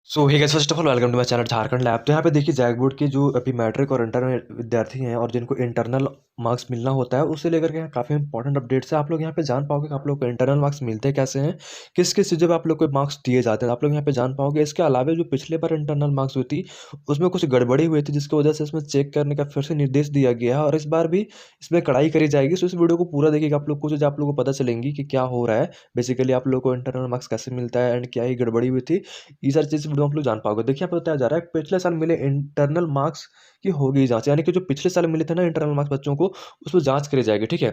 So hey guys, first of all welcome to my channel Jharkhand lab. तो यहाँ पे देखिए जैक बोर्ड के जो अभी मैट्रिक और इंटर में विद्यार्थी हैं और जिनको इंटरनल मार्क्स मिलना होता है, उससे लेकर के काफ़ी इंपॉर्टेंट अपडेट्स है। आप लोग यहाँ पे जान पाओगे कि आप लोग को इंटरनल मार्क्स मिलते कैसे हैं, किस किस चीज़ों पे आप लोग को मार्क्स दिए जाते हैं, आप लोग यहाँ पे जान पाओगे। इसके अलावा जो पिछले बार इंटरनल मार्क्स हुई थी उसमें कुछ गड़बड़ी हुई थी, जिसकी वजह से इसमें चेक करने का फिर से निर्देश दिया गया है और इस बार भी इसमें कड़ाई करी जाएगी। सो इस वीडियो को पूरा देखिएगा, आप लोग को चीज़ आप लोग को पता चलेंगी कि क्या हो रहा है, बेसिकली आप लोग को इंटरनल मार्क्स कैसे मिलता है एंड क्या ही गड़बड़ी हुई थी। ये सारी चीज़ वीडियो में आप लोग जान पाओगे। देखिए, यहाँ पे बताया जा रहा है पिछले साल मिले इंटरनल मार्क्स की होगी जांच, यानी कि जो पिछले साल मिले थे ना इंटरनल मार्क्स बच्चों को, उस पर जांच करी जाएगी। ठीक है।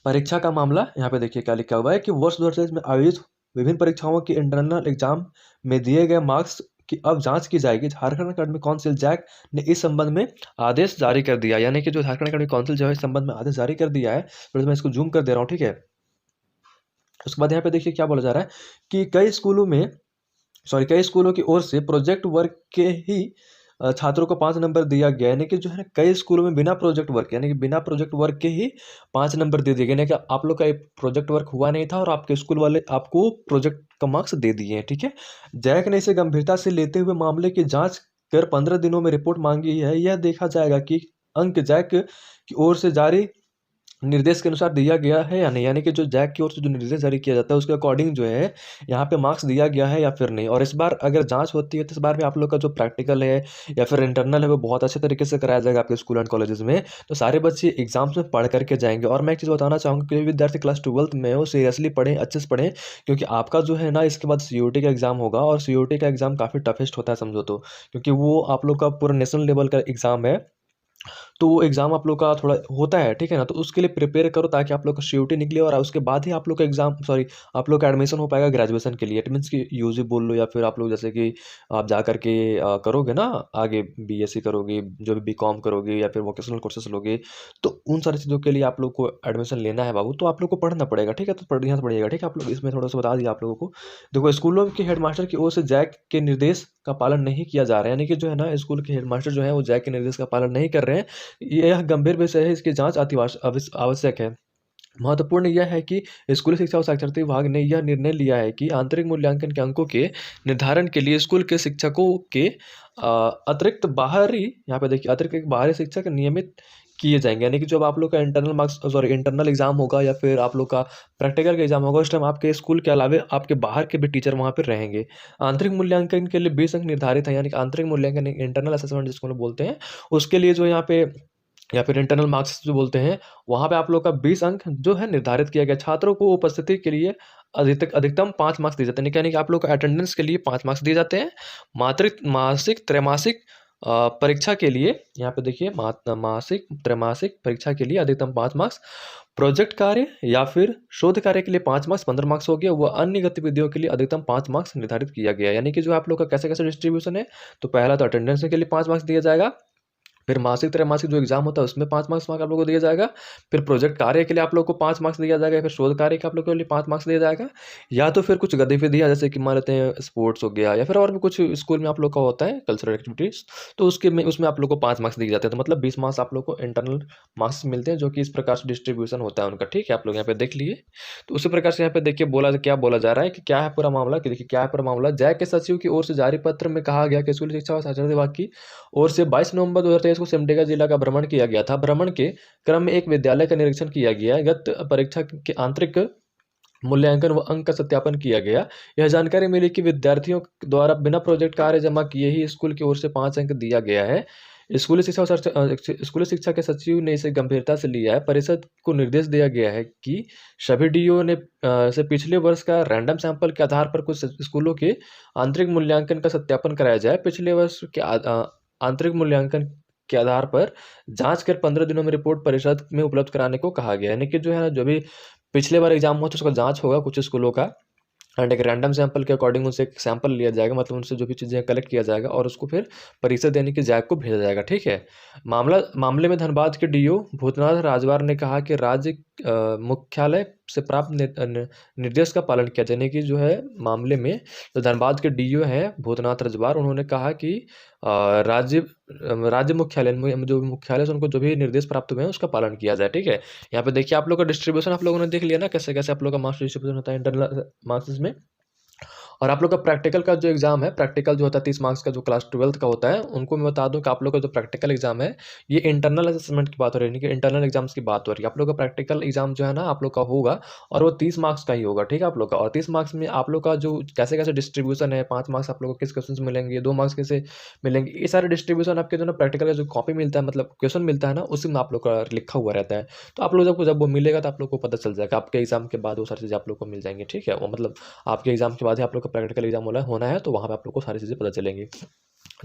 परीक्षा का मामला यहाँ पे देखिए क्या लिखा हुआ है कि वर्ष 2023 में आयोजित विभिन्न परीक्षाओं के इंटरनल एग्जाम में दिए गए मार्क्स की अब जांच की जाएगी। झारखंड अकेडमिक काउंसिल जैक ने इस संबंध में आदेश जारी कर दिया, यानी कि जो झारखंड अकेडमिक काउंसिल जो है इस संबंध में आदेश जारी कर दिया है। तो मैं इसको जूम कर दे रहा हूँ। ठीक है। उसके बाद यहाँ पे देखिए क्या बोला जा रहा है कि कई स्कूलों की ओर से प्रोजेक्ट वर्क के ही छात्रों को 5 नंबर दिया गया, यानी कि जो है ना कई स्कूलों में बिना प्रोजेक्ट वर्क, यानी कि बिना प्रोजेक्ट वर्क के ही 5 नंबर दे दिए गए, यानी कि आप लोग का एक प्रोजेक्ट वर्क हुआ नहीं था और आपके स्कूल वाले आपको प्रोजेक्ट का मार्क्स दे दिए हैं। ठीक है। जैक ने इसे गंभीरता से लेते हुए मामले की जांच कर 15 दिनों में रिपोर्ट मांगी है। यह देखा जाएगा कि अंक जैक की ओर से जारी निर्देश के अनुसार दिया गया है या नहीं, यानी कि जो जैक की ओर से जो निर्देश जारी किया जाता है उसके अकॉर्डिंग जो है यहाँ पे मार्क्स दिया गया है या फिर नहीं। और इस बार अगर जांच होती है तो इस बार भी आप लोग का जो प्रैक्टिकल है या फिर इंटरनल है वो बहुत अच्छे तरीके से कराया जाएगा आपके स्कूल एंड कॉलेजेस में। तो सारे बच्चे एग्जाम्स में पढ़ करके जाएंगे। और मैं एक चीज़ बताना चाहूँगा कि विद्यार्थी क्लास 12th में हो, सीरियसली पढ़ें, अच्छे से पढ़ें, क्योंकि आपका जो है ना इसके बाद सीओटी का एग्जाम होगा और सीओटी का एग्जाम काफ़ी टफेस्ट होता है, समझो तो, क्योंकि वो आप लोग का पूरा नेशनल लेवल का एग्जाम है। तो वो एग्ज़ाम आप लोग का थोड़ा होता है, ठीक है ना? तो उसके लिए प्रिपेयर करो ताकि आप लोग का सीयूटी निकले और उसके बाद ही आप लोग का आप लोग का एडमिशन हो पाएगा ग्रेजुएशन के लिए। इट मीन्स कि यूजी बोल लो या फिर आप लोग जैसे कि आप जा कर के करोगे ना आगे बीएससी करोगे, जो भी बीकॉम करोगे या फिर वोकेशनल कोर्सेज़ लोगे, तो उन सारी चीज़ों के लिए आप लोग को एडमिशन लेना है बाबू, तो आप लोग को पढ़ना पड़ेगा, ठीक है? तो बढ़िया से पढ़िएगा, ठीक है? आप लोग इसमें थोड़ा-सा बता दिया आप लोगों को। देखो, स्कूलों के हेडमास्टर की ओर से जैक के निर्देश का पालन नहीं किया जा रहा है, यानी कि जो है ना स्कूल के हेडमास्टर जो हैं वो जैक के निर्देश का पालन नहीं कर रहे हैं। यह गंभीर विषय है, इसकी जांच आवश्यक है। महत्वपूर्ण यह है कि स्कूली शिक्षा और साक्षरता विभाग ने यह निर्णय लिया है कि आंतरिक मूल्यांकन के अंकों के निर्धारण के लिए स्कूल के शिक्षकों के अतिरिक्त एक बाहरी शिक्षक नियमित किए जाएंगे, यानी कि जब आप लोग का इंटरनल एग्जाम होगा या फिर आप लोग का प्रैक्टिकल का एग्जाम होगा, उस टाइम आपके स्कूल के अलावा आपके बाहर के भी टीचर वहाँ पर रहेंगे। आंतरिक मूल्यांकन के लिए 20 अंक निर्धारित है, यानी कि आंतरिक मूल्यांकन इंटरनल असेसमेंट जिसको हम लोग बोलते हैं, उसके लिए जो यहाँ पे या फिर इंटरनल मार्क्स जो बोलते हैं, वहाँ पे आप लोग का 20 अंक जो है निर्धारित किया गया। छात्रों को उपस्थिति के लिए अधिकतम 5 मार्क्स दिए जाते हैं, यानी कि आप लोग को अटेंडेंस के लिए 5 मार्क्स दिए जाते हैं। मासिक, त्रैमासिक परीक्षा के लिए यहाँ पे देखिए मासिक, त्रैमासिक परीक्षा के लिए अधिकतम 5 मार्क्स, प्रोजेक्ट कार्य या फिर शोध कार्य के लिए 5 मार्क्स, 15 मार्क्स हो गया। व अन्य गतिविधियों के लिए अधिकतम 5 मार्क्स निर्धारित किया गया है, यानी कि जो आप लोग का कैसे-कैसे डिस्ट्रीब्यूशन है, तो पहला तो अटेंडेंस के लिए 5 मार्क्स दिया जाएगा, फिर मासिक, त्रैमासिक जो एग्जाम होता है उसमें 5 मार्क्स आप लोगों को दिया जाएगा, फिर प्रोजेक्ट कार्य के लिए आप लोग को 5 मार्क्स दिया जाएगा, फिर शोध कार्य के आप लोग के लिए 5 मार्क्स दिया जाएगा, या तो फिर कुछ गतिविधियाँ जैसे कि मान लेते हैं स्पोर्ट्स हो गया या फिर और भी कुछ स्कूल में आप लोग का होता है कल्चरल एक्टिविटीज़, तो उसमें आप लोग को 5 मार्क्स दिए जाते हैं। तो मतलब 20 मार्क्स आप लोग को इंटरनल मार्क्स मिलते हैं, जो कि इस प्रकार से डिस्ट्रीब्यूशन होता है उनका, ठीक है? आप लोग यहाँ पे देख लिए। तो उसी प्रकार से यहाँ पे देखिए क्या बोला जा रहा है कि क्या है पूरा मामला, कि देखिए क्या है पूरा मामला। जैक के सचिव की ओर से जारी पत्र में कहा गया कि स्कूली शिक्षा और साक्षरता विभाग की ओर से 22 नवंबर 2023 को सिमडेगा जिला का भ्रमण किया गया था। भ्रमण के क्रम में एक विद्यालय का निरीक्षण किया गया। गत परीक्षा के आंतरिक मूल्यांकन व अंक का सत्यापन किया गया। यह जानकारी मिली कि विद्यार्थियों द्वारा बिना प्रोजेक्ट कार्य जमा किए ही स्कूल की ओर से 5 अंक दिया गया है। स्कूली शिक्षा के सचिव ने इसे गंभीरता से लिया है। परिषद को निर्देश दिया गया है कि सभी डीओ ने से पिछले वर्ष का रैंडम सैंपल के आधार पर कुछ स्कूलों के आंतरिक मूल्यांकन का सत्यापन कराया जाए। पिछले वर्ष के आंतरिक मूल्यांकन के आधार पर जांच कर 15 दिनों में रिपोर्ट परिषद में उपलब्ध कराने को कहा गया है, यानी कि जो है ना जो भी पिछले बार एग्जाम हुआ तो उसका जांच होगा कुछ स्कूलों का, एंड एक रैंडम सैंपल के अकॉर्डिंग उनसे एक सैंपल लिया जाएगा, मतलब उनसे जो भी चीज़ें कलेक्ट किया जाएगा और उसको फिर परिषद यानी कि जैक को भेजा जाएगा, ठीक है? मामले में धनबाद के डीओ भूतनाथ राजवार ने कहा कि राज्य मुख्यालय से प्राप्त निर्देश का पालन किया जाने की जो है मामले में जो धनबाद के डीओ हैं भूतनाथ राजवार, उन्होंने कहा कि राज्य मुख्यालय में जो मुख्यालय से उनको जो भी निर्देश प्राप्त हुए हैं उसका पालन किया जाए, ठीक है? यहाँ पे देखिए आप लोग का डिस्ट्रीब्यूशन आप लोगों ने देख लिया ना, कैसे कैसे आप लोग का मार्क्स डिस्ट्रीब्यूशन होता है इंटरनल मार्क्स में। और आप लोग का प्रैक्टिकल का जो एग्ज़ाम है, प्रैक्टिकल जो होता है 30 मार्क्स का जो क्लास 12th का होता है, उनको मैं बता दूँ कि आप लोग का जो प्रैक्टिकल एग्ज़ाम है, ये इंटरनल असेसमेंट की बात हो रही है, यानी कि इंटरनल एग्ज़ाम्स की बात हो रही है। आप लोग का प्रैक्टिकल एग्ज़ाम जो है ना, आप लोग का होगा और वो 30 मार्क्स का ही होगा, ठीक है आप लोग का। और 30 मार्क्स में आप लोग का जो कैसे-कैसे डिस्ट्रीब्यूशन है, 5 मार्क्स आप लोग को किस क्वेश्चन से मिलेंगे, 2 मार्क्स कैसे मिलेंगे, ये सारे डिस्ट्रीब्यूशन आपके जो ना प्रैक्टिकल का जो कॉपी मिलता है, मतलब क्वेश्चन मिलता है ना, उसी में आप लोग का लिखा हुआ रहता है। तो आप लोग जब वो मिलेगा तो आप लोग को पता चल जाएगा, आपके एग्ज़ाम के बाद वो सारी चीज़ें आप लोग को मिल जाएँगी, ठीक है? वो मतलब आपके एग्ज़ाम के बाद ही आप लोग का प्रैक्टिकल एग्ज़ाम होना होना है, तो वहाँ पे आप लोग को सारी चीज़ें पता चलेंगी।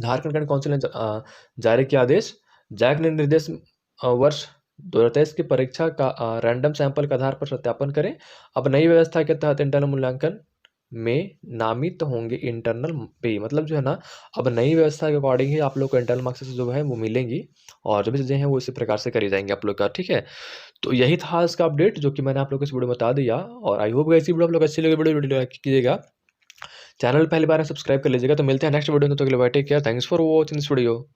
झारखंड कैडर काउंसिल ने जारी किया आदेश। जैक ने निर्देश वर्ष 2023 की परीक्षा का रैंडम सैंपल के आधार पर सत्यापन करें। अब नई व्यवस्था के तहत इंटरनल मूल्यांकन में नामित होंगे इंटरनल पे, मतलब जो है ना, अब नई व्यवस्था के अकॉर्डिंग ही आप लोग को इंटरनल मार्क्स जो है वो मिलेंगी और जो भी चीज़ें हैं वो इसी प्रकार से करी जाएँगी आप लोग का, ठीक है? तो यही था इसका अपडेट जो कि मैंने आप लोग को इस वीडियो में बता दिया और आई होप गाइस ये वीडियो आप लोग को अच्छी लगी, वीडियो लाइक कीजिएगा। चैनल पहली बार है सब्सक्राइब कर लीजिएगा। तो मिलते हैं नेक्स्ट वीडियो में, तो अगले बार take care, thanks for watching this video.